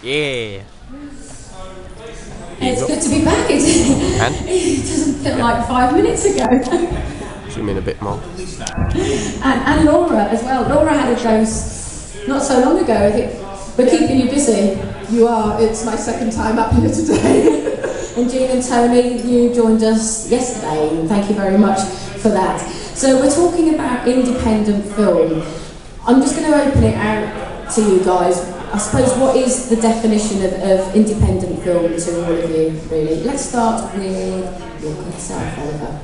Yeah. It's good to be back. It doesn't feel like 5 minutes ago. Zoom in a bit more. and Laura as well. Laura had a dose not so long ago. I think we're keeping you busy. You are. It's my second time up here today. And Jean and Tony, you joined us yesterday, and thank you very much for that. So we're talking about independent film. I'm just going to open it out to you guys. I suppose, what is the definition of independent film to all of you, really? Let's start with yourself, Oliver.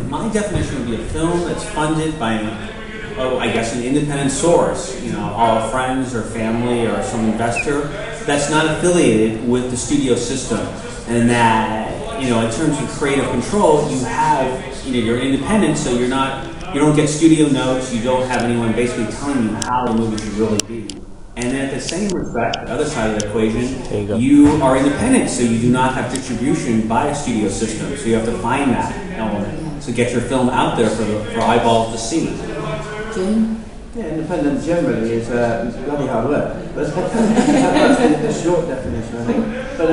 My definition would be a film that's funded by, an independent source, all friends or family or some investor that's not affiliated with the studio system, and that, in terms of creative control, you have, you're independent, so you don't get studio notes, you don't have anyone basically telling you how the movie should really be. And then at the same respect, the other side of the equation, you are independent, so you do not have distribution by a studio system, so you have to find that element to get your film out there for eyeballs to see. Jim? Yeah, independent generally is bloody hard work. But that's the short definition, I think. But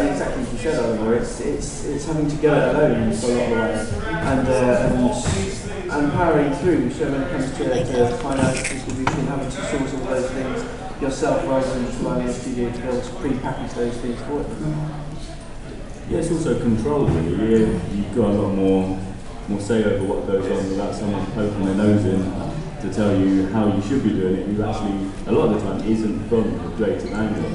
exactly as you said, Oliver, it's having to go it alone for a lot of the way, and powering through. So when it comes to finance distribution, having to source all those things yourself rather than just relying on the studio to be able to pre-package those things for you. Yeah, it's also control, really. You've got a lot more say over what goes on without someone poking their nose in to tell you how you should be doing it. You actually, a lot of the time, isn't from a creative angle.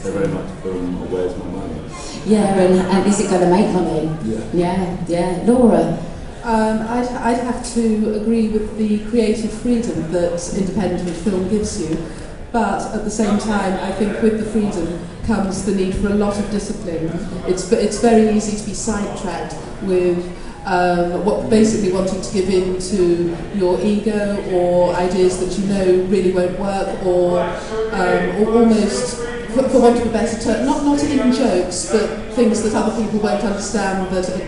They're very much from where's my money. Yeah, and is it going to make money? Yeah. Laura? I'd have to agree with the creative freedom that independent film gives you, but at the same time, I think with the freedom comes the need for a lot of discipline. It's very easy to be sidetracked with basically wanting to give in to your ego or ideas that you know really won't work, or almost, for want of a better term, not even jokes, but things that other people won't understand that are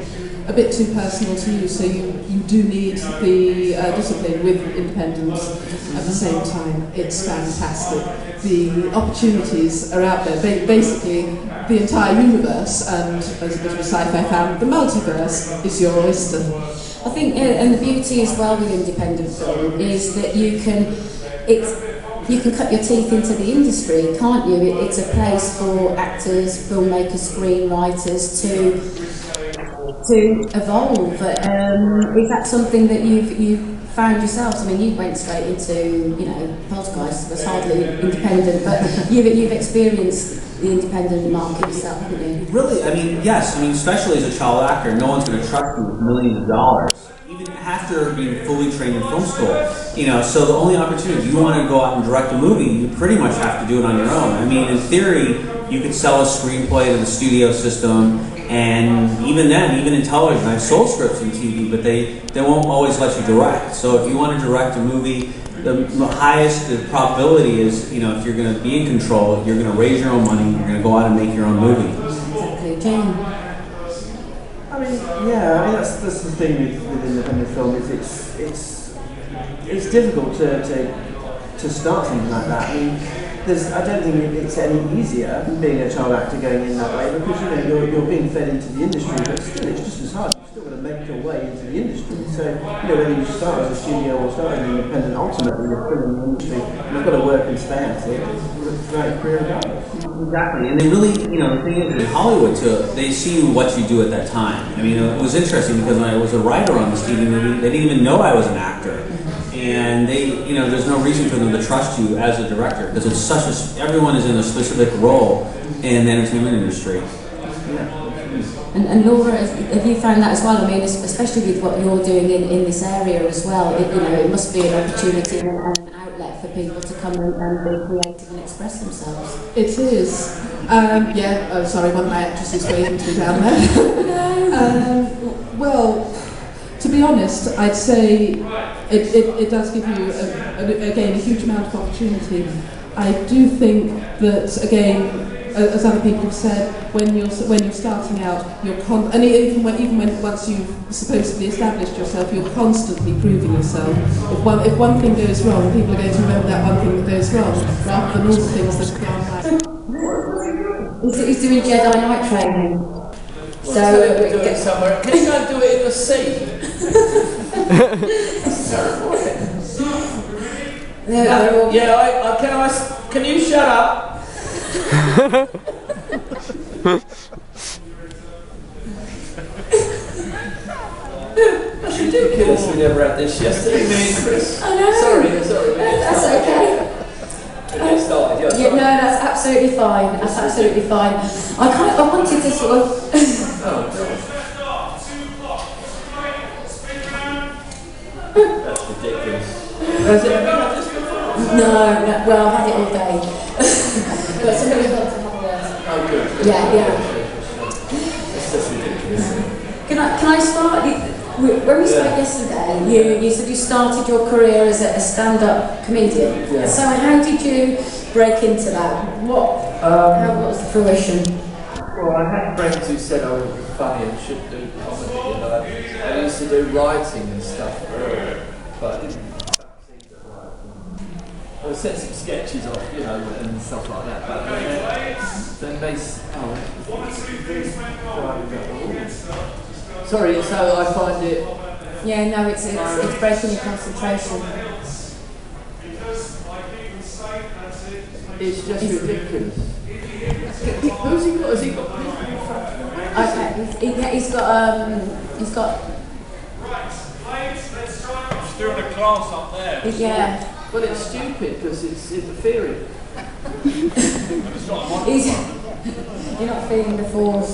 a bit too personal to you, so you do need the discipline with independence. At the same time, it's fantastic. The opportunities are out there. Basically, the entire universe, and as a bit of a sci-fi fan, the multiverse is your oyster. I think, and the beauty as well with independent film is that you can cut your teeth into the industry, can't you? It's a place for actors, filmmakers, screenwriters to evolve. Is that something that you've found yourselves? I mean, you went straight into, Poltergeist was hardly independent, but you've experienced the independent market yourself, haven't you? Really, yes. Especially as a child actor, no one's going to trust you with millions of dollars, even after being fully trained in film school. So the only opportunity, if you want to go out and direct a movie, you pretty much have to do it on your own. In theory, you could sell a screenplay to the studio system, and even then, even in television, I've sold scripts in TV, but they won't always let you direct. So if you want to direct a movie, the highest probability is, if you're going to be in control, you're going to raise your own money, you're going to go out and make your own movie. Exactly. Jane? That's the thing with independent film is it's difficult to start something like that. I don't think it's any easier being a child actor going in that way, because you're being fed into the industry, but still it's just as hard. You've still got to make your way into the industry. So whether you start as a studio or start as an independent, ultimately you're still in the industry. You've got to work and stay at it throughout your career regardless. Exactly, and they really, the thing is, in Hollywood too, they see what you do at that time. It was interesting because when I was a writer on this TV movie, they didn't even know I was an actor. And they, there's no reason for them to trust you as a director, because it's everyone is in a specific role in the entertainment industry. And Laura, have you found that as well? Especially with what you're doing in this area as well, it must be an opportunity and an outlet for people to come and be creative and express themselves. It is. Sorry, one of my actresses waving to me down there. To be honest, I'd say it does give you, again, a huge amount of opportunity. I do think that, again, as other people have said, when you're starting out, and even when once you've supposedly established yourself, you're constantly proving yourself. If one thing goes wrong, people are going to remember that one thing that goes wrong, rather than all the things that have gone right. He's doing Jedi Knight training. Well, so we do it somewhere. Can you go and do it in the sea? Can you shut up? That's ridiculous. We never had this yesterday, me and Chris. I know. Sorry. That's okay. Get started. Yeah, no, that's absolutely fine. That's absolutely fine. I wanted to sort of. That's ridiculous. Has it ever had this before? No, well, I've had it all day. But somebody's got to have a word. Oh, good. Yeah. It's just ridiculous. Can I start? When we spoke yesterday, you said you started your career as a stand-up comedian. Yeah. So how did you break into that? What was the fruition? Well, I had friends who said I would be funny and should do comedy. You know, I used to do writing and stuff, but I didn't succeed at writing. I set some sketches off, you know, and stuff like that. But then they sorry, so I find it. Yeah, no, it's breaking your concentration. It's just ridiculous. Who's he got? Has he got people in front of him? Okay, he's got. He's doing a class up there. Yeah. Well, it's stupid because it's interfering. You're not feeling the force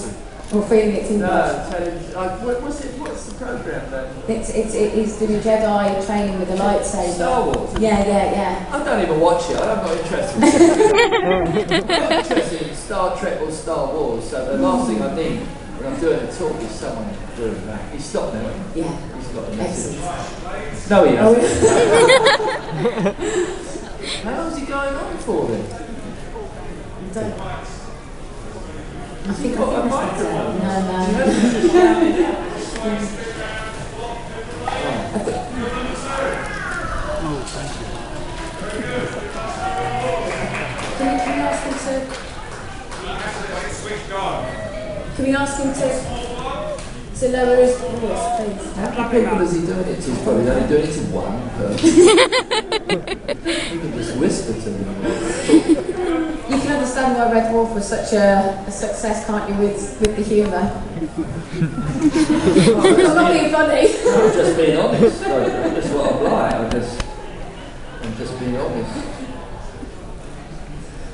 or feeling it too much. What's the program then? He's doing Jedi training with a lightsaber. Star Wars. Yeah. I don't even watch it. I'm not interested. I'm not interested in Star Trek or Star Wars. So the last thing I need when I'm doing a talk is someone doing that. He's stopped now. Yeah. He's got a message. Excellent. No, he hasn't. How's he going on for then? I think that's it. No. Can we ask him to lower his voice, please? How many people is he doing it to? He's probably only doing it to one person. You can just whisper to him. You can understand why Red Dwarf was such a success, can't you, with the humour? It's not being funny. I'm just being honest. That's what I'm like. I'm just being honest.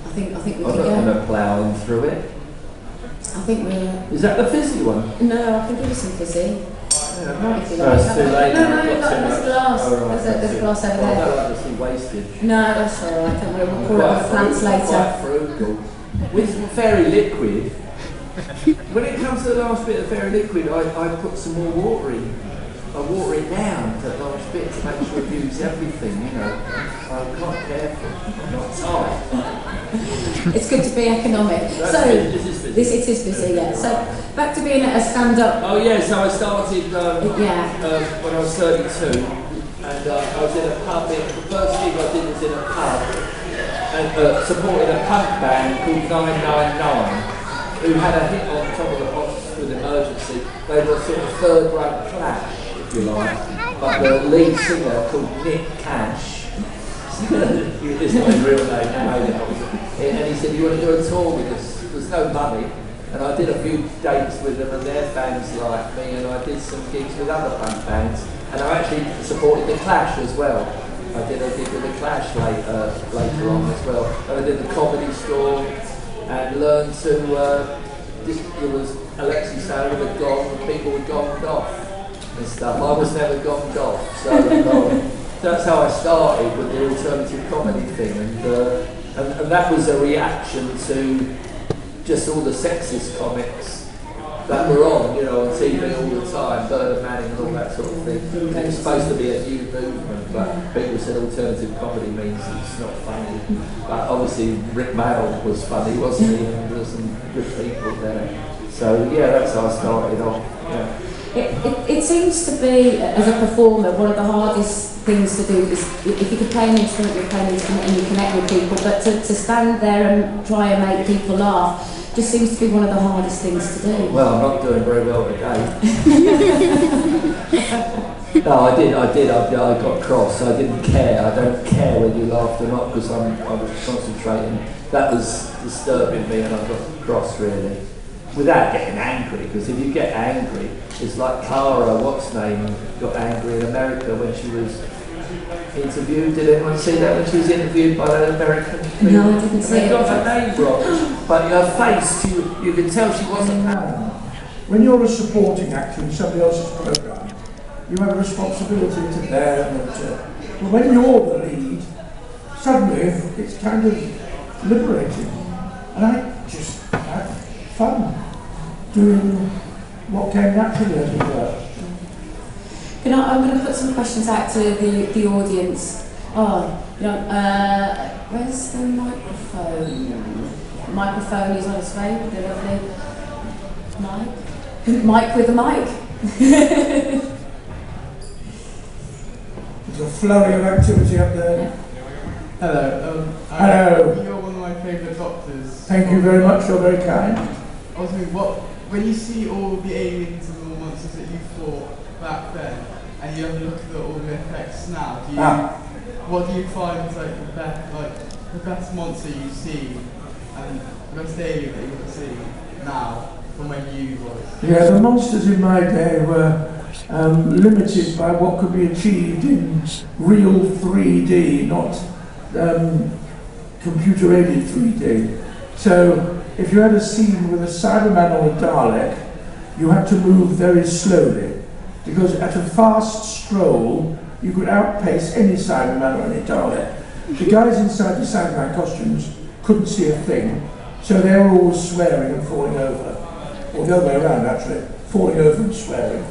I think we I'm can not go. going to plough through it. I think we're. Is that the fizzy one? No, I can give you some fizzy. Yeah. If you No, like. it's too late. No, I've got too there's much. glass. Oh, right, There's a glass over I there. don't like to see wastage. No, that's all right. Don't worry. We'll call it on the plants later. Quite frugal. With fairy liquid, when it comes to the last bit of fairy liquid, I put some more water in. I water it down to the last bit to make sure I use everything, you know. I'm quite careful. I'm not tight. It's good to be economic. This is busy, yeah. So back to being a stand-up. Oh yeah, so I started when I was 32, and I was in a pub. The first gig I did was in a pub, and supporting a punk band called 999, who had a hit on top of the box with Emergency. They were sort of third-rate Clash, if you like, but the lead singer called Nick Cash. It's not his real name, he made it up. And he said, "You want to do a tour with us?" There's no money. And I did a few dates with them and their fans like me, and I did some gigs with other punk bands. And I actually supported the Clash as well. I did a gig with the Clash later on as well. And I did the Comedy Store and learned to, there was Alexi Sale with a gong and people were gonged off and stuff. I was never gonged off. So that's how I started with the alternative comedy thing. And that was a reaction to just all the sexist comics that were on, you know, on TV all the time, Bernard Manning and all that sort of thing. And it's supposed to be a new movement, but people said alternative comedy means it's not funny. But obviously Rick Mayall was funny, wasn't he? And there were some good people there. So yeah, that's how I started off. Yeah. It seems to be, as a performer, one of the hardest things to do is, if you can play an instrument, you're playing an instrument and you connect with people, but to stand there and try and make people laugh just seems to be one of the hardest things to do. Well, I'm not doing very well today. No, I did. I got cross. I didn't care. I don't care whether you laughed or not because I was concentrating. That was disturbing me and I got cross really. Without getting angry, because if you get angry, it's like Cara, what's name, got angry in America when she was interviewed. Did anyone see that when she was interviewed by an American? No, I didn't see it. They got her name wrong, but her face, you could tell she wasn't happy. When you're a supporting actor in somebody else's programme, you have a responsibility to them and to... But when you're the lead, suddenly it's kind of liberating. And I just had fun doing what came naturally as it were. I'm going to put some questions out to the audience. Where's the microphone? The microphone is on its way, the lovely mic. Mike with the mic. There's a flurry of activity up there. Yeah. Hello. Hello. You're one of my favourite doctors. Thank you very much, you're very kind. I was wondering, when you see all the aliens and all the monsters that you fought back then, and you have a look at all the effects now, what do you find is the best monster you've seen, and the best alien that you've seen now, from when you was? Yeah, the monsters in my day were limited by what could be achieved in real 3D, not computer-aided 3D. So, if you had a scene with a Cyberman or a Dalek, you had to move very slowly, because at a fast stroll, you could outpace any Cyberman or any Dalek. The guys inside the Cyberman costumes couldn't see a thing, so they were all swearing and falling over. Or the other way around, actually, falling over and swearing.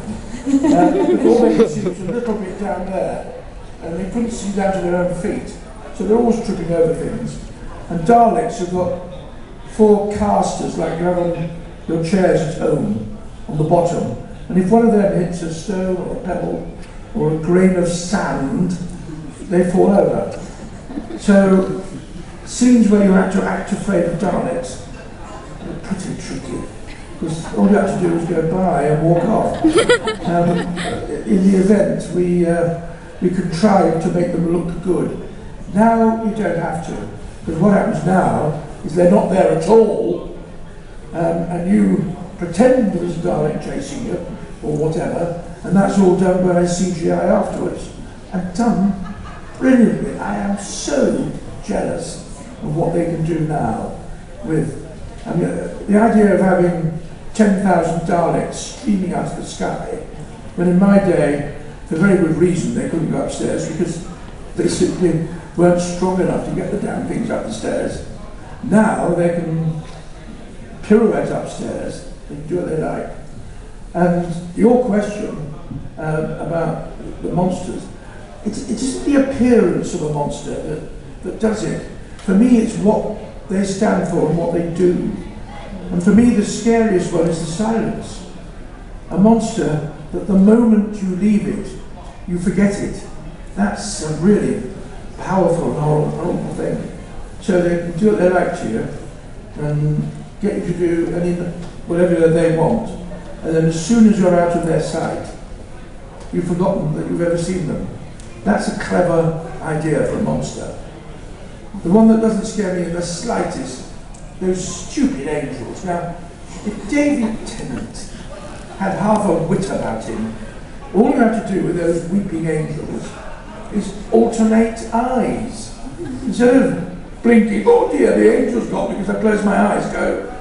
All they could see was a little bit down there, and they couldn't see down to their own feet, so they're always tripping over things. And Daleks have got 4 casters like you have on your chairs at home, on the bottom. And if one of them hits a stone or a pebble or a grain of sand, they fall over. So, scenes where you had to act afraid of Daleks are pretty tricky, because all you had to do was go by and walk off. In the event, we contrived to make them look good. Now you don't have to, because what happens now is they're not there at all, and you pretend there's a Dalek chasing you, or whatever, and that's all done by CGI afterwards, and done brilliantly. I am so jealous of what they can do now with, the idea of having 10,000 Daleks streaming out of the sky, when in my day, for very good reason, they couldn't go upstairs because they simply weren't strong enough to get the damn things up the stairs. Now they can pirouette upstairs, they can do what they like. And your question about the monsters, it isn't the appearance of a monster that does it. For me, it's what they stand for and what they do. And for me, the scariest one is the silence. A monster that the moment you leave it, you forget it. That's a really powerful and horrible thing. So they can do what they like to you and get you to do whatever they want. And then as soon as you're out of their sight, you've forgotten that you've ever seen them. That's a clever idea for a monster. The one that doesn't scare me in the slightest, those stupid angels. Now, if David Tennant had half a wit about him, all you have to do with those weeping angels is alternate eyes. Instead of blinking, oh dear, the angel's got me because I close my eyes, go.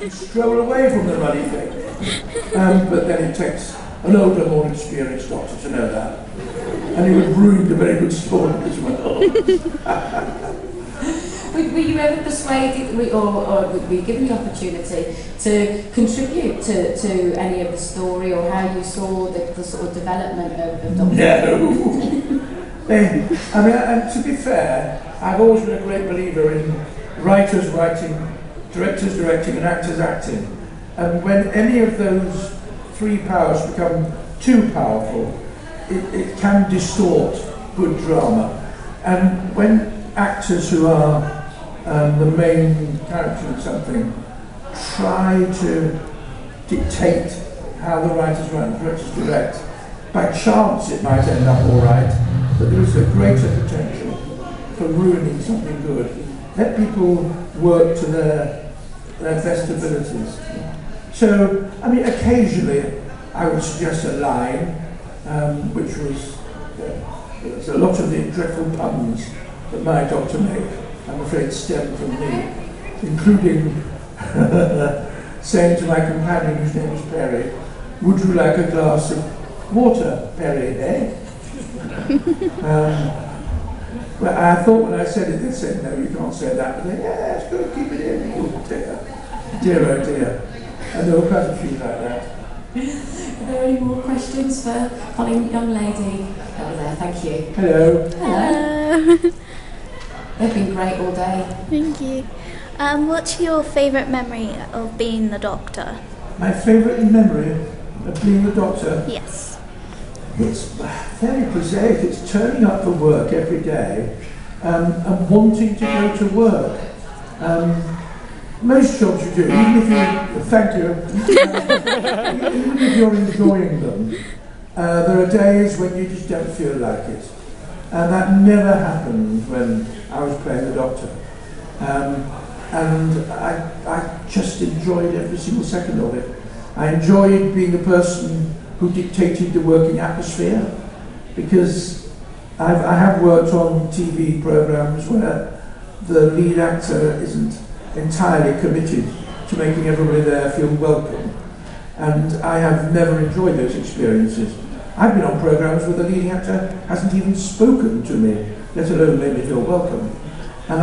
You stroll away from the ruddy thing. But then it takes an older, more experienced doctor to know that. And he would ruin the very good story as well. Were you ever persuaded, or were you given the opportunity to contribute to any of the story, or how you saw the sort of development of Doctor? No. I mean, and to be fair, I've always been a great believer in writers writing, directors directing, and actors acting. And when any of those three powers become too powerful, it can distort good drama. And when actors who are the main character in something try to dictate how the writers write and directors direct, by chance it might end up all right, but there is a greater potential for ruining something good. Let people work to their best abilities. So, I mean, occasionally I would suggest a line, which was there's a lot of the dreadful puns that my doctor made, I'm afraid, stem from me, including saying to my companion, whose name was Perry, "Would you like a glass of water, Perry, eh?" Well, I thought when I said it, they said, "No, you can't say that." But they, "Yeah, it's good, keep it in." Oh dear, dear, oh dear. And there were quite a few like that. Are there any more questions for Colin, young lady over there? Thank you. Hello. Hello. They've been great all day. Thank you. What's your favourite memory of being the Doctor? My favourite memory of being the Doctor? Yes. It's very prosaic. It's turning up for work every day and wanting to go to work. Most jobs you do, even if you thank you, even if you're enjoying them, there are days when you just don't feel like it. And that never happened when I was playing the Doctor. And I just enjoyed every single second of it. I enjoyed being the person who dictated the working atmosphere, because I have worked on TV programs where the lead actor isn't entirely committed to making everybody there feel welcome, and I have never enjoyed those experiences. I've been on programs where the leading actor hasn't even spoken to me, let alone made me feel welcome. And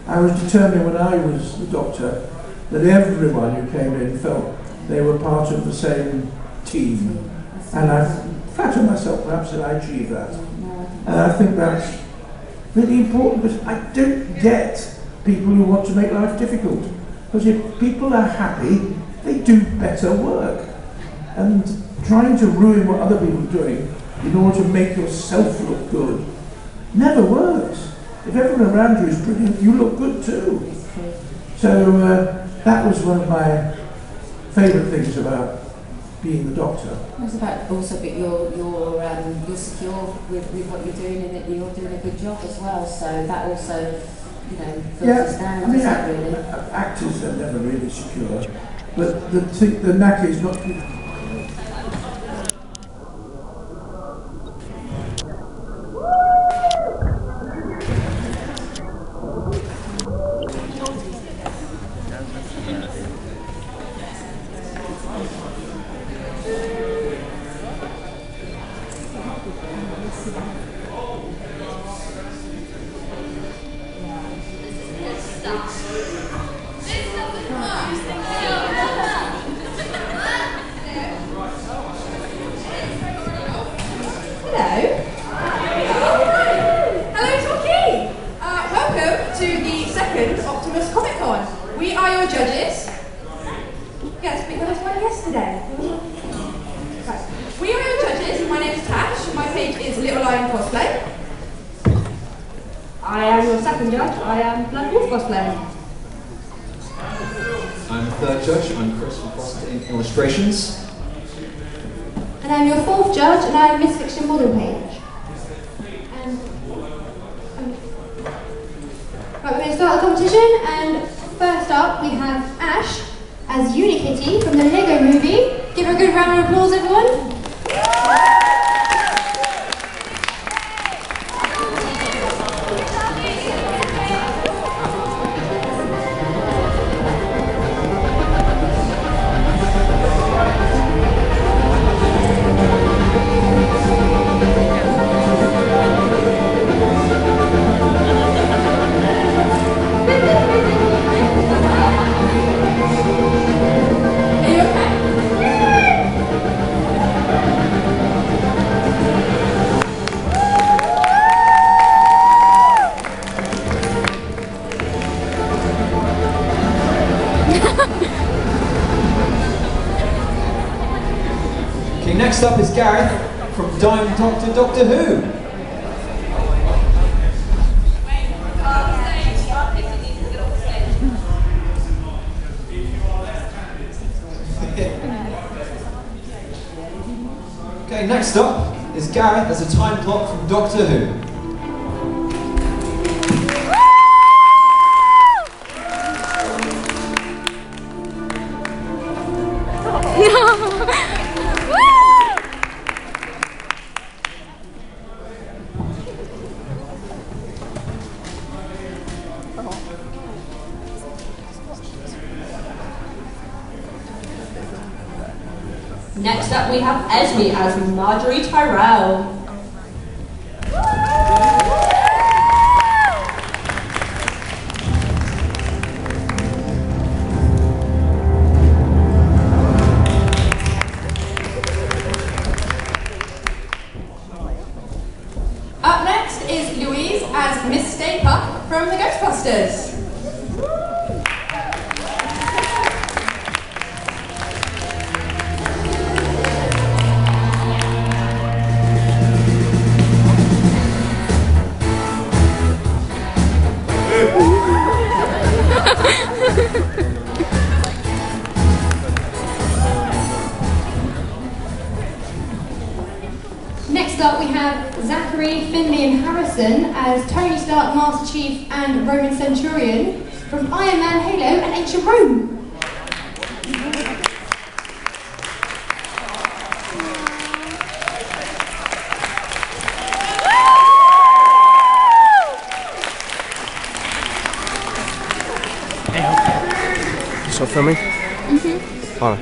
I was determined when I was the Doctor that everyone who came in felt they were part of the same team, and I flatter myself perhaps that I achieved that. And I think that's really important, but I don't get people who want to make life difficult, because if people are happy, they do better work. And trying to ruin what other people are doing in order to make yourself look good never works. If everyone around you is brilliant, you look good too. So that was one of my favourite things about being the Doctor. It's about also that you're secure with what you're doing, and that you're doing a good job as well. So that also, filters down. I mean, really. actors are never really secure, but the knack is not. Illustrations. And I'm your fourth judge, and I'm Miss Fiction Model Page. Right, we're going to start the competition, and first up we have Ash as Unikitty from the Lego Movie. Give her a good round of applause, everyone. Okay, next up is Gareth from Dime Doctor Doctor Who. Okay, next up is Gareth as a time clock from Doctor Who. Next up we have Esme as Marjorie Tyrell. Up next is Louise as Miss Stay Puft from the Ghostbusters. Next up we have Zachary, Finley and Harrison as Tony Stark, Master Chief and Roman Centurion from Iron Man, Halo and Ancient Rome. Still filming? Mm-hmm. Oh.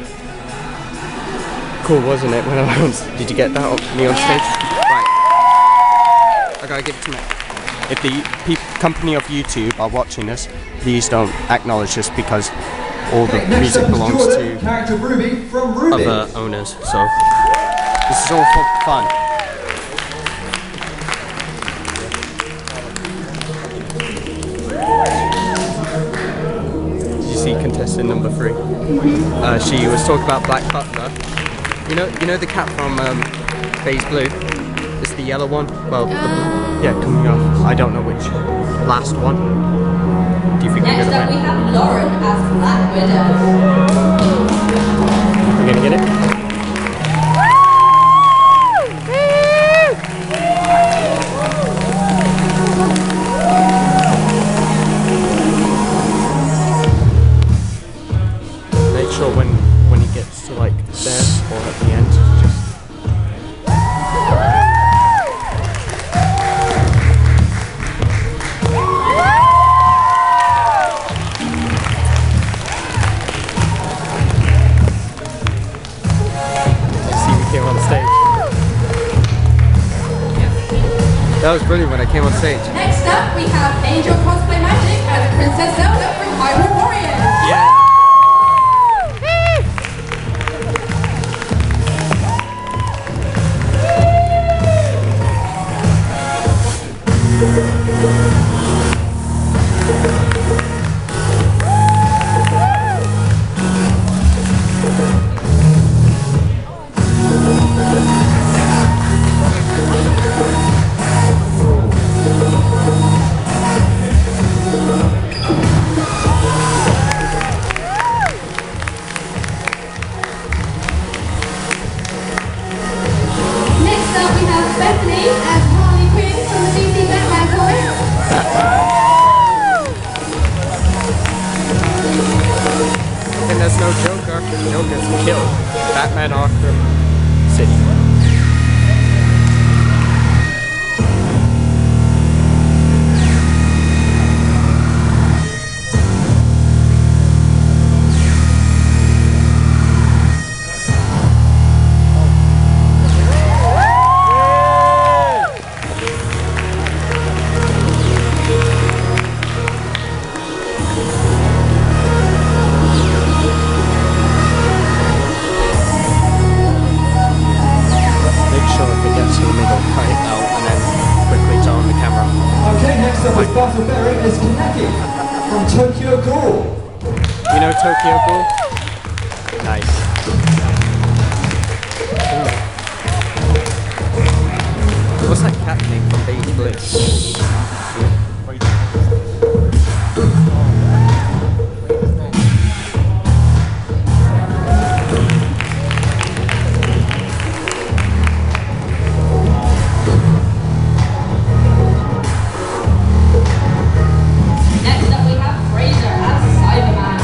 Cool, wasn't it? When I was, did you get that up me on stage? Right. I gotta give it to me. If the company of YouTube are watching this, please don't acknowledge this because all the music belongs to character Ruby from Ruby. other owners. So this is all for fun. Contestant number 3. She was talking about Black Butler. You know the cat from Phase Blue? It's the yellow one? Well, yeah, coming up. I don't know which. Last one. Do you think Next up we have Lauren as Black Widow. We're gonna get it? Sure when he gets to like there or at the end, just see me came on stage. That was brilliant when I came on stage. Next up we have Angel Cosplay Magic as Princess Zelda from Hyrule Warriors. Yeah. There's no Joker. Joker's killed. Batman Arkham City. Battle bearing is Kaneki from Tokyo Ghoul. You know Tokyo Ghoul? Nice. Ooh. Next up we have Fraser as Cyberman.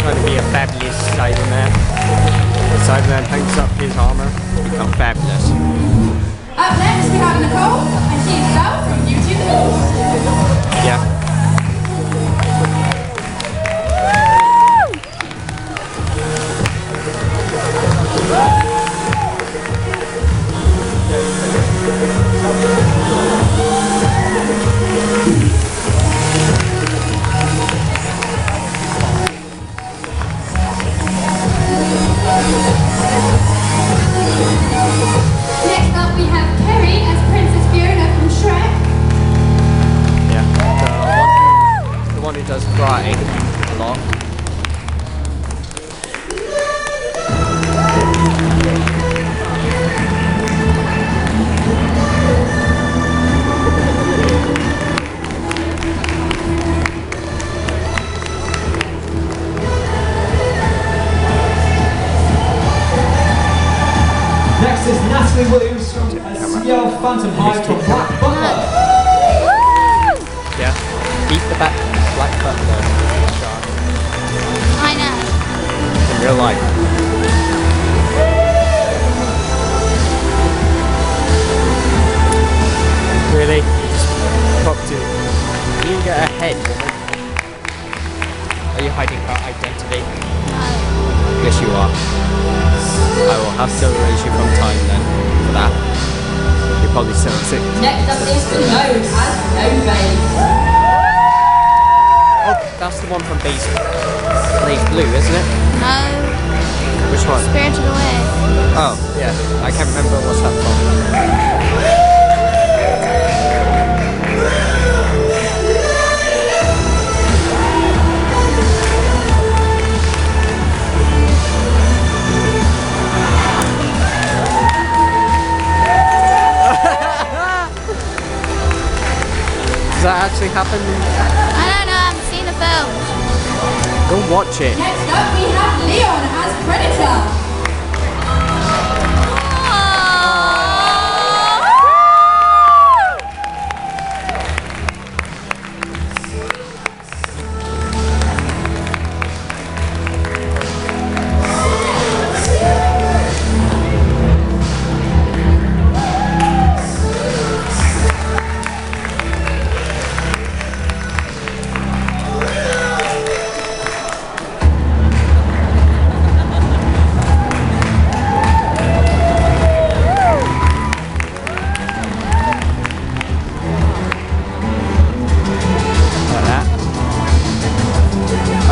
Trying to be a fabulous Cyberman. The Cyberman hangs up his armor to become fabulous. Up next we have Nicole, and she's Belle from Beauty and the Beast. Yeah. Next up we have Kerry as Princess Fiona from Shrek. Yeah. The one who does crying a lot. Next is Natalie Williams from Ciel Phantom Hive from Black Butler. Yeah. Beat the Black Butler shark I know. in real life. Really? Just pop to. You get a head, woman. Are you hiding her identity? Yes, you are. I will have to erase you from time then for that. You're probably still sick. Next up is Gnome as Gnome. Oh, that's the one from Blaze Blue, isn't it? No. Which one? Spirited Away. Oh, yeah. I can't remember what's that from. Does that actually happen? I don't know, I haven't seen the film. Go watch it. Next up we have Leon as Predator.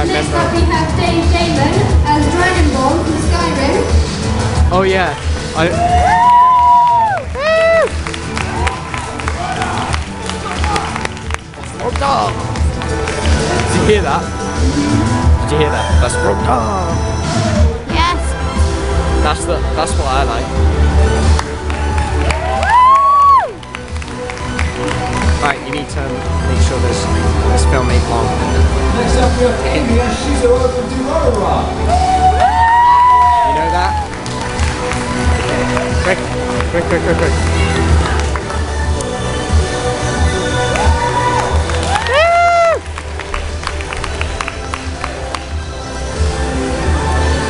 Next up we have Dave Damon as Dragonborn from Skyrim. Oh yeah. Oh dog. Did you hear that? Did you hear that? That's rock dog. Yes. That's what I like. Right, you need to make sure this film ain't long. Next up we have Amy as Shizuo from Durarara. You know that? Quick.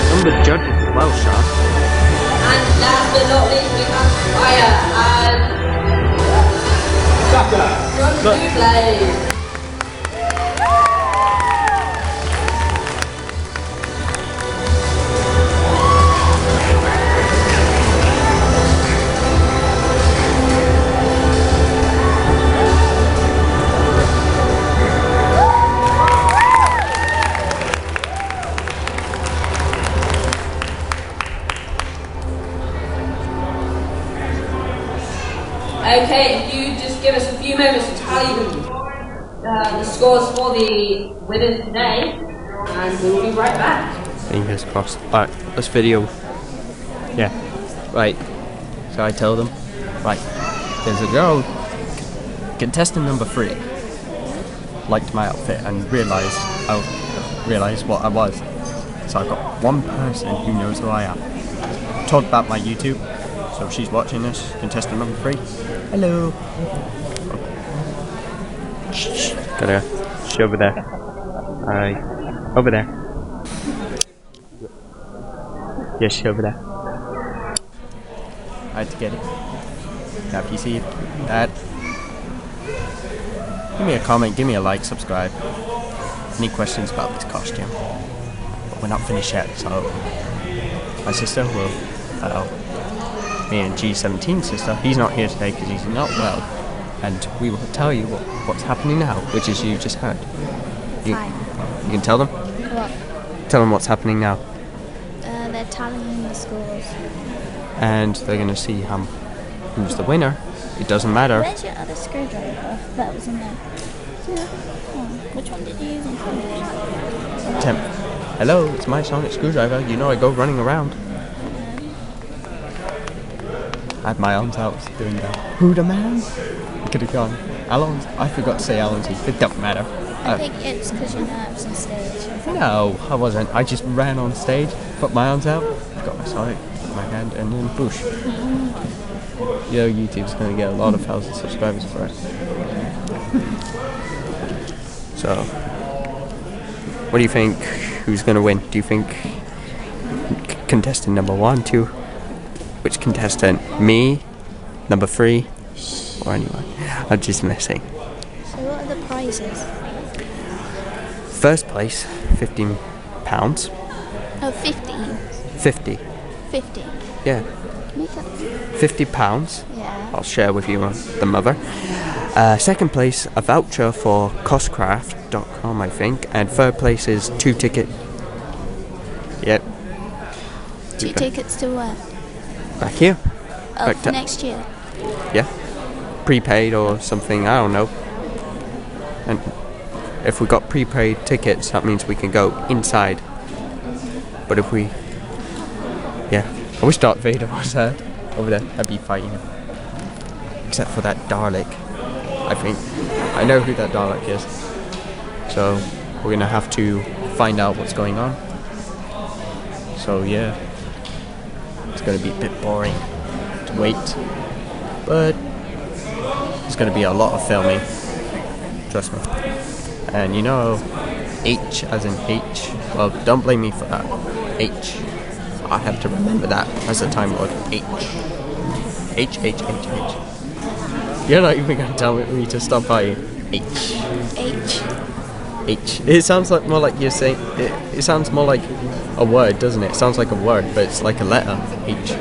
Some of the judges as well, Sean. And last but not least we have Fire as Saka. from Blue. Okay, if you just give us a few moments to tally the scores for the winners today, and we'll be right back. Fingers crossed. Alright, this video. Yeah. Right. So I tell them, right, there's a girl, contestant number 3, liked my outfit and realised what I was. So I've got one person who knows who I am. Told about my YouTube, so she's watching this, contestant number 3. Hello. Shh. Gotta go over there. Alright. Over there. Yes, over there. I had to get it. Now if you see that, give me a comment, give me a like, subscribe. Any questions about this costume? But we're not finished yet, so my sister will, me and G17's sister, he's not here today because he's not well, and we will tell you what's happening now, which is you just heard. You can tell them? What? Tell them what's happening now. They're tallying the scores. And they're going to see who's the winner. It doesn't matter. Where's your other screwdriver that was in there? Which one did you use in Temp. Hello, it's my sonic screwdriver. You know I go running around. I had my arms out doing that. Who the man? Could have gone. Alan's. I forgot to say Alan's. It don't matter. I think it's because your nerves on stage. No, I wasn't. I just ran on stage, put my arms out, got my sonic, put my hand, and then push. You know, YouTube's going to get a lot of 1,000 subscribers for it. So, what do you think? Who's going to win? Do you think contestant number 1, 2? Which contestant? Me? Number 3? Or anyone? I'm just messing. So what are the prizes? First place, £15. Oh, 15. 50. 50. Yeah. Make up. £50. Yeah. I'll share with you the mother. Second place, a voucher for costcraft.com, I think. And third place is 2 tickets. Yep. 2 tickets to where? Back here. Oh, back for next year? Yeah. Prepaid or something, I don't know. And if we got prepaid tickets, that means we can go inside. But if we... Yeah. I wish Darth Vader was there. Over there. I'd be fighting him. Except for that Dalek. I think. I know who that Dalek is. So, we're gonna have to find out what's going on. So, yeah. It's gonna be a bit boring to wait. But... It's gonna be a lot of filming. Trust me. And you know, H as in H. Well, don't blame me for that. H. I have to remember that as a Time Lord. H. H, H, H, H. You're not even going to tell me to stop, are you? H. H. H. It sounds like more like you're saying... It sounds more like a word, doesn't it? It sounds like a word, but it's like a letter. H.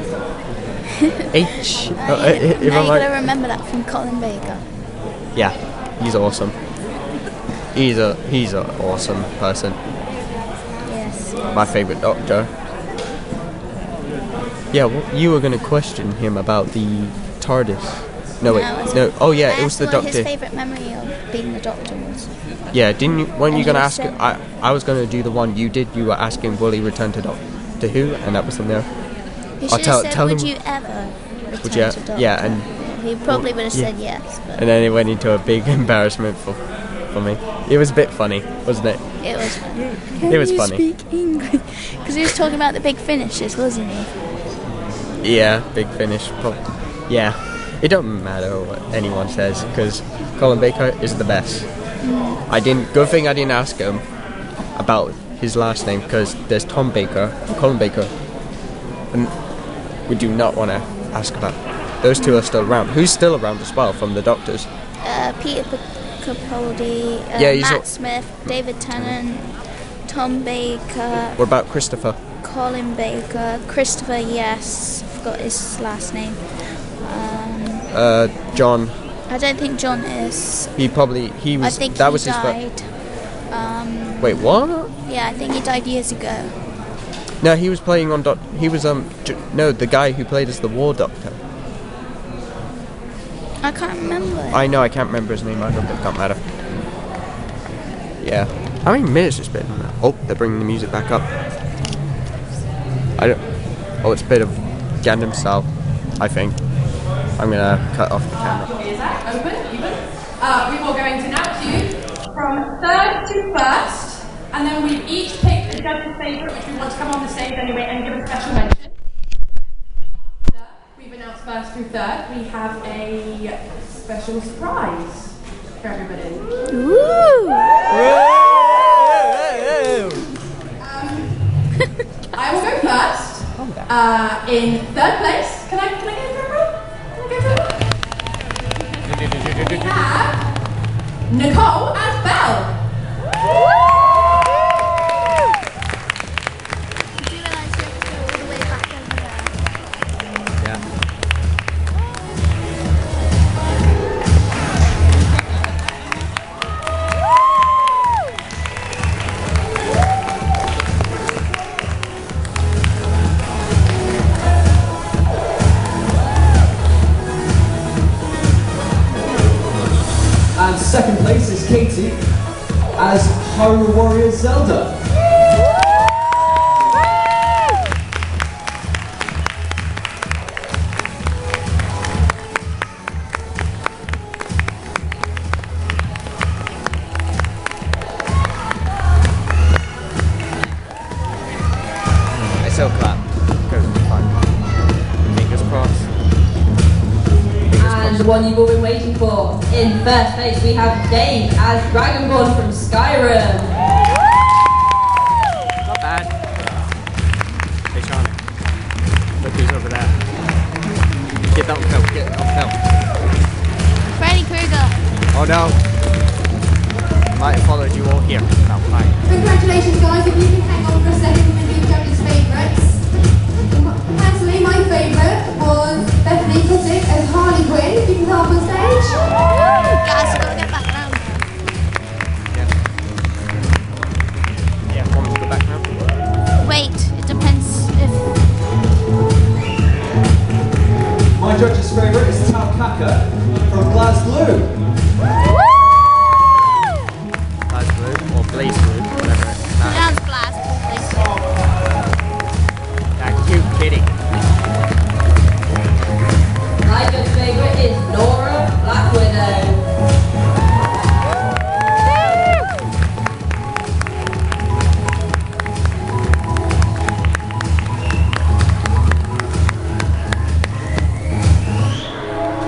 H. Now you're going to remember that from Colin Baker. Yeah, he's awesome. He's an awesome person. Yes. My favourite Doctor. Yeah, well, you were going to question him about the TARDIS. No, wait, no. Oh yeah, it was the Doctor. What his favourite memory of being the Doctor was. Yeah, didn't you? When you going to ask? I was going to do the one you did. You were asking, will he return to Doctor Who? And that was in there. You should have said, would you ever return to Doctor? Yeah, and he probably would have said yes. But and then it went into a big embarrassment for me. It was a bit funny, wasn't it? It was funny. It was funny. Can you speak English? Because he was talking about the big finishes, wasn't he? Yeah, big finish. Yeah, it don't matter what anyone says because Colin Baker is the best. Good thing I didn't ask him about his last name because there's Tom Baker, Colin Baker, and we do not want to ask about. Those two are still around. Who's still around as well from the Doctors? Peter Capaldi, Matt Smith, David Tennant, Tom Baker. What about Christopher? Colin Baker, Christopher. Yes, forgot his last name. John. I don't think John is. He was. I think that he was died. Wait, what? Yeah, I think he died years ago. No, he was playing on. He was no, the guy who played as the War Doctor. I can't remember. I know, I can't remember his name either, but it don't matter. Yeah. How many minutes has it been? Oh, they're bringing the music back up. I don't... Oh, it's a bit of Gangnam Style, I think. I'm gonna cut off the camera. Is that open? Even? We will go into now to from third to first, and then we each pick a judge's favourite, which we want to come on the stage anyway and give a special mention. After we've announced first through third, we have a special surprise for everybody. Ooh! I will go first. In third place, can I get a drum roll? We have Nicole as Belle. Did you realise you have to go all the way back over there? Yeah. And second place is Katie as Hyrule Warrior Zelda. I still clap. Goes fine. Fingers crossed. And the one you've all been waiting for. In first place, we have Dave as Dragonborn from Skyrim. Not bad. Hey Sean, look who's over there. Get that on film, get it on film. Freddy Krueger. Oh no. Might have followed you all here. No, fine. Congratulations guys, if you can hang on for a second with the judges' favourites. Personally, my favourite was Bethany Cossack as Harley Quinn. If you can come up on stage. Guys, you gotta get back round. Yeah, want me to go back now? Wait, it depends if... My judge's favourite is Tal Kaka from Glass Blue. Blaze Blue, or Blaze Blue, whatever it is. Dance blast. That cute kitty. My judge's favourite is Nora Black Widow.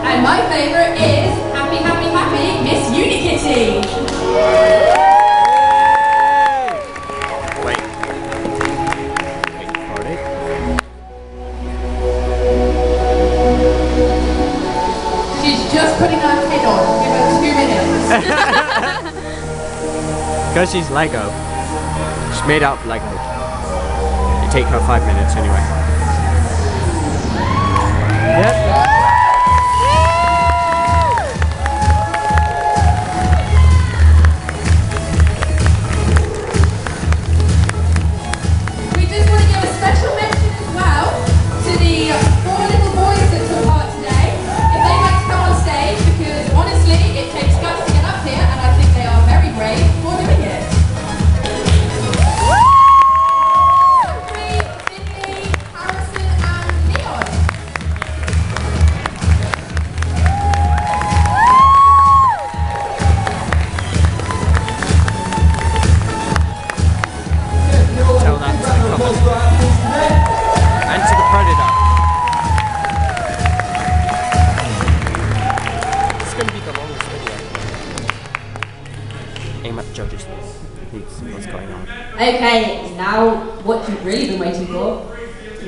And my favourite is Happy, Happy, Happy Miss Unikitty. Wait. Hold it. She's just putting her head on. Give her 2 minutes. Because she's Lego. She's made out of Lego. It take her 5 minutes anyway. Yep. We just want to give a special mention as well to the 4 little boys that took part today. If they'd like to come on stage, because honestly, it takes guts to get up here, and I think they are very brave for doing it. Zachary, Finley, Harrison, and Leon. Tell that to the couple. And to the predator. It's going to be the longest video. Aim at the judges. Please see what's going on. Okay, now what you've really been waiting for.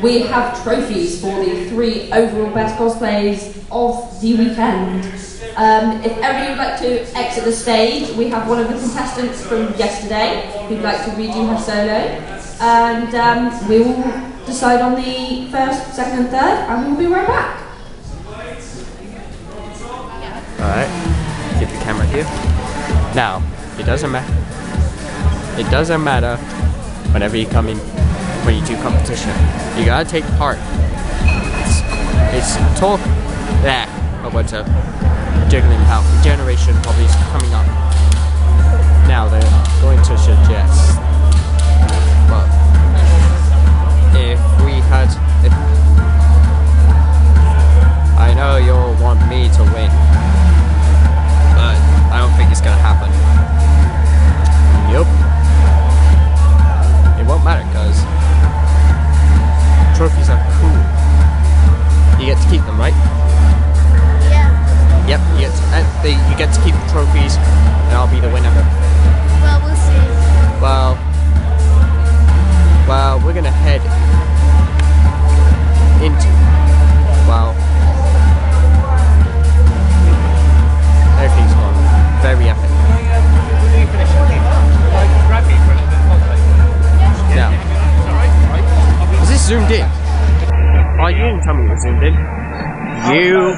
We have trophies for the 3 overall best cosplays of the weekend. If everybody would like to exit the stage, we have one of the contestants from yesterday who'd like to redo her solo. And we will decide on the first, second and third, and we'll be right back. Alright. Keep the camera here. Now, it doesn't matter. It doesn't matter whenever you come in, when you do competition. You gotta take part. It's talk that. Oh, what's up? jiggling about. The generation probably is coming up. Now they're going to suggest, well, if we had, I know you'll want me to win, but I don't think it's gonna happen. Yup. It won't matter because trophies are cool. You get to keep them, right? Yeah. Yep, you get to keep the trophies, and I'll be the winner. Well, we'll see. Well, we're gonna head into, everything's gone very epic. Now, is this zoomed in? Oh, you didn't tell me it was zoomed in. You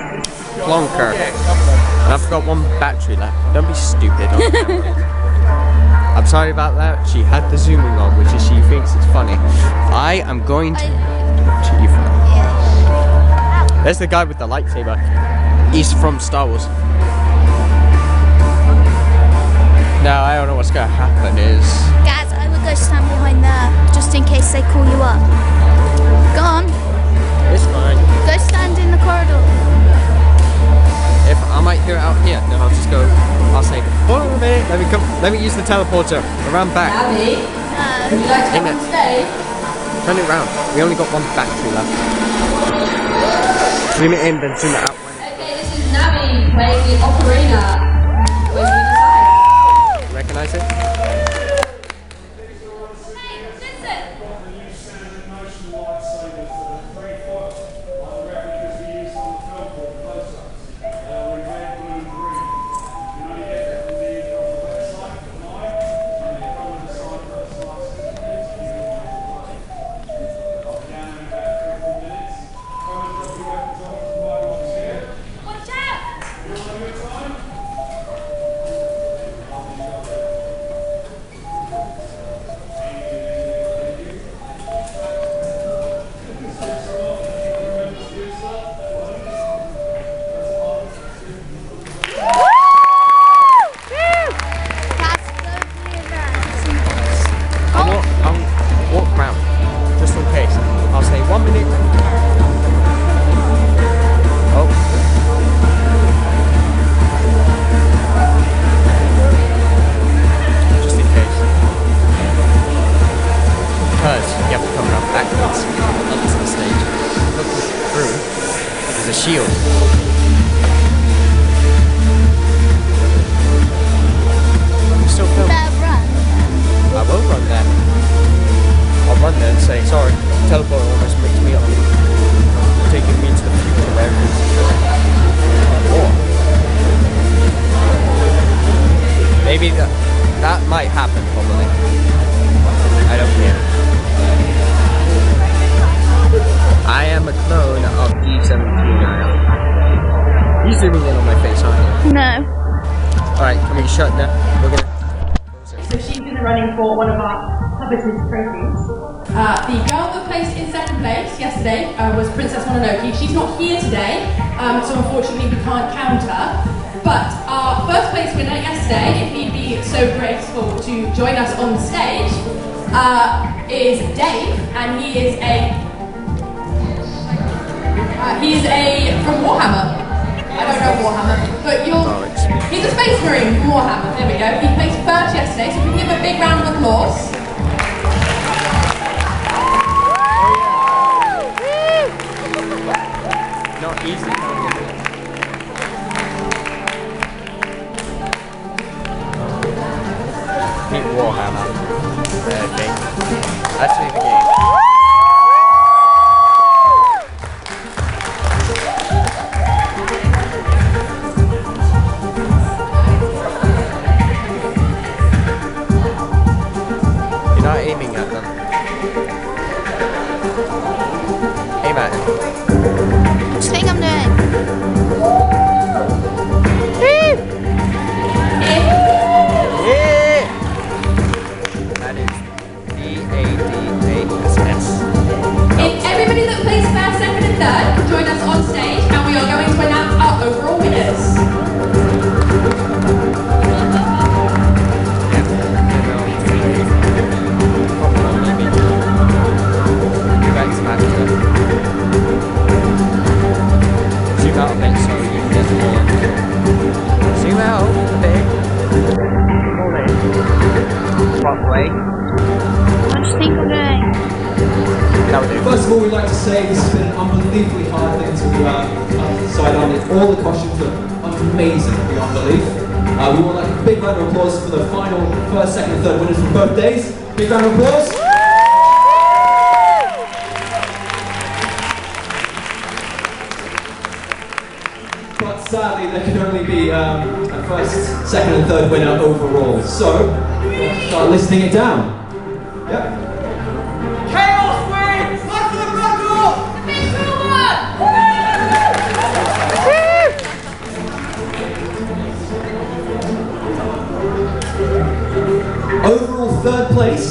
plonker. And I've got one battery left. Don't be stupid on camera. I'm sorry about that. She had the zooming on, which is she thinks it's funny. I am going to watch you from. There's the guy with the lightsaber. He's from Star Wars. Now I don't know what's gonna happen is. Guys, I will go stand behind there just in case they call you up. Go on. It's fine. Go stand in the corridor. If I might hear it out here, then I'll just go. I'll say, hold on a minute. Let me use the teleporter around back. Abby, would you like to come on stage? Turn it round. We only got one battery left. Zoom it in, then zoom it out. Okay, this is Navi playing the ocarina. When we decide. Recognize it? Shield. I'm still filming. I will run there. I'll run there and say, sorry, teleport almost makes me up. Taking me to the future where it is. Or maybe that might happen probably. I don't care. I am a clone of D17 now. You're zooming in on my face, aren't you? No. Alright, can we shut now? We're gonna. So she's in the running for one of our coveted trophies. The girl that placed in second place yesterday was Princess Mononoke. She's not here today, so unfortunately we can't count her. But our first place winner yesterday, if he'd be so graceful to join us on the stage, is Dave, and he is from Warhammer. I don't know Warhammer, but he's a Space Marine from Warhammer. There we go. He placed first yesterday, so we can give him a big round of applause. Not easy. Meet Warhammer. Okay. Actually, the game. Aiming at them. Aim at it. What do you think I'm doing? Yeah! That is D-A-D-A-S-S. If everybody that plays first, second and third can join us on stage, and we are going to announce our overall winners. do you think we're doing? First of all, we'd like to say this has been an unbelievably hard thing to decide on. All the costumes look amazing beyond belief. We want like a big round of applause for the final first, second, and third winners from both days. Big round of applause. But sadly, there can only be a first, second, and third winner overall. So, we'll start listing it down. Yep. Chaos wins! Back to the battle! The big Overall third place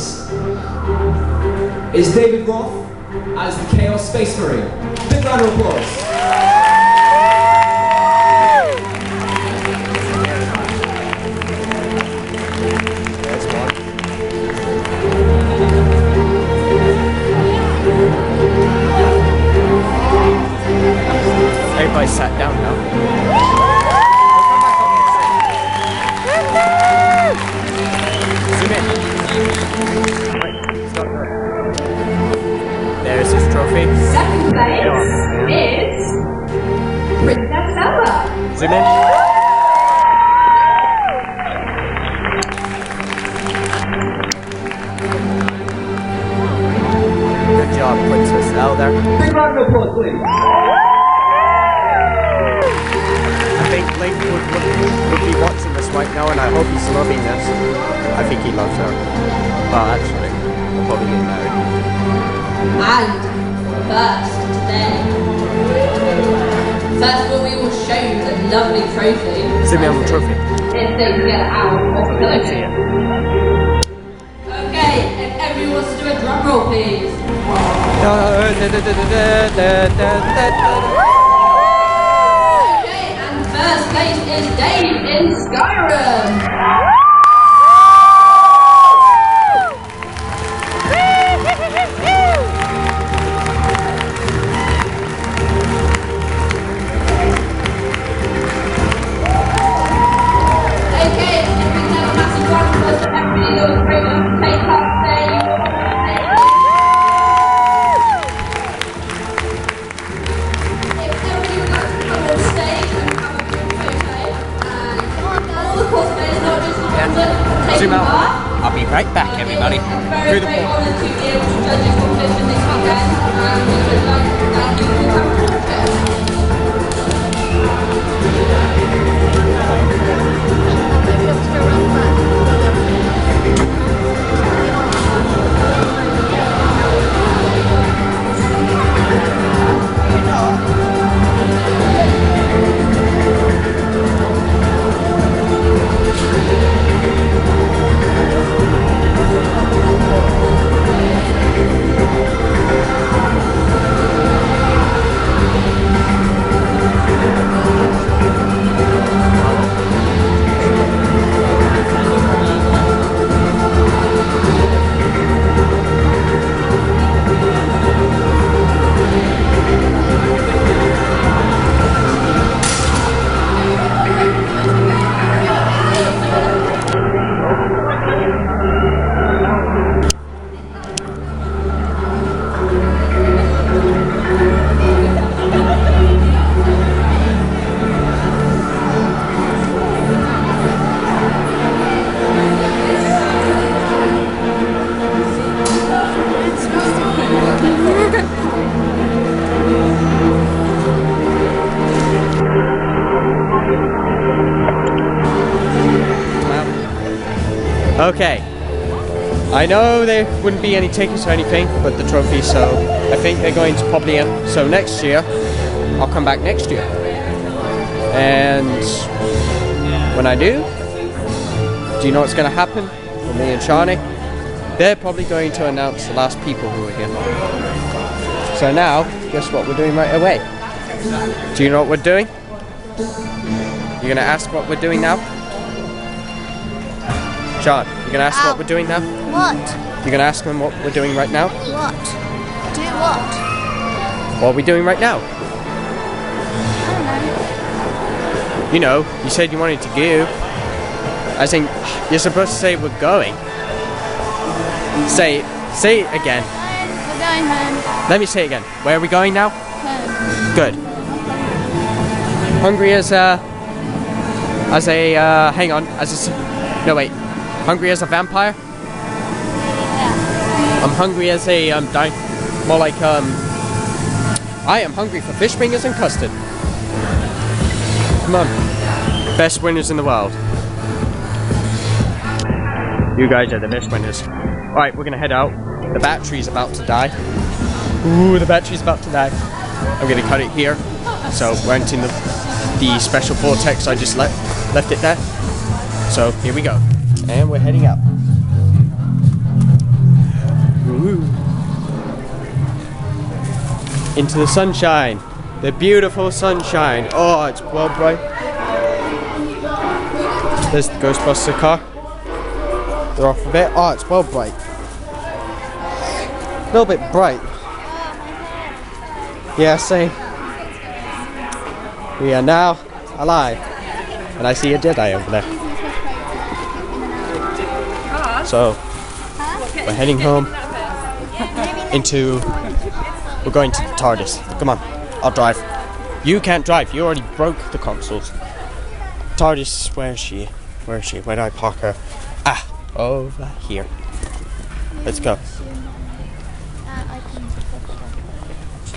is David Roth as the Chaos Space Marine. Big round of applause. Everybody sat down now. Zoom in. Right, stop there. There's his trophy. Second place is Princess Ella. Zoom in. Good job, Princess Ella. Big round of applause, please. I think Link would be watching this right now, and I hope he's loving this. I think he loves her. But actually, they'll probably get married. And first today, first of all, we will show you the lovely trophy. Zoom in on the trophy. If they can get it out of the pillowcase. Okay, if everyone wants to do a drum roll, please. First place is Dave in Skyrim. Okay, if we can have a massive round of applause for everybody that was brave enough to take part today. If everybody would like to come on stage and have a group photo, and all the cosplayers, not just the ones that take Zoom out. part. I'll be right back, everybody. Very Through the great portal. honour to be able to judge this competition this weekend, and we would like to thank you for coming to it. Okay. I know there wouldn't be any tickets or anything, but the trophy, so I think they're going to probably so next year, I'll come back next year. And when I do you know what's going to happen with me and Shani? They're probably going to announce the last people who are here. So now, guess what we're doing right away? Do you know what we're doing? You're going to ask what we're doing now? Sean, you're going to ask what we're doing now? What? You're going to ask them what we're doing right now? What? Do what? What are we doing right now? You know, you said you wanted to go. I think you're supposed to say we're going. Say Say it again. We're going home. Let me say it again. Where are we going now? Home. Good. Hungry as a hang on, no wait. Hungry as a vampire? Yeah. I'm hungry as a more like I am hungry for fish fingers and custard. Come on. Best winners in the world. You guys are the best winners. Alright, we're gonna head out. The battery's about to die. Ooh, the battery's about to die. I'm gonna cut it here. So we're entering the special vortex. I just left it there. So here we go. And we're heading out. Ooh. Into the sunshine. The beautiful sunshine. Oh, it's well bright. There's the Ghostbuster car. They're off a bit. Oh, it's well bright. A little bit bright. Yeah, same. We are now alive. And I see a Jedi over there. So, we're heading home we're going to the TARDIS. Come on, I'll drive. You can't drive, you already broke the consoles. TARDIS, where is she? Where did I park her? Ah, over here. Let's go.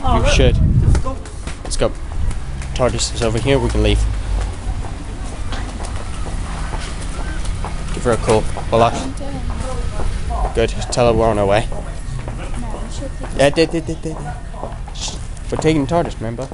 You should. Let's go. TARDIS is over here, we can leave. Give her a call. Hola. Good, tell her we're on our way. Yeah, we're taking TARDIS, remember?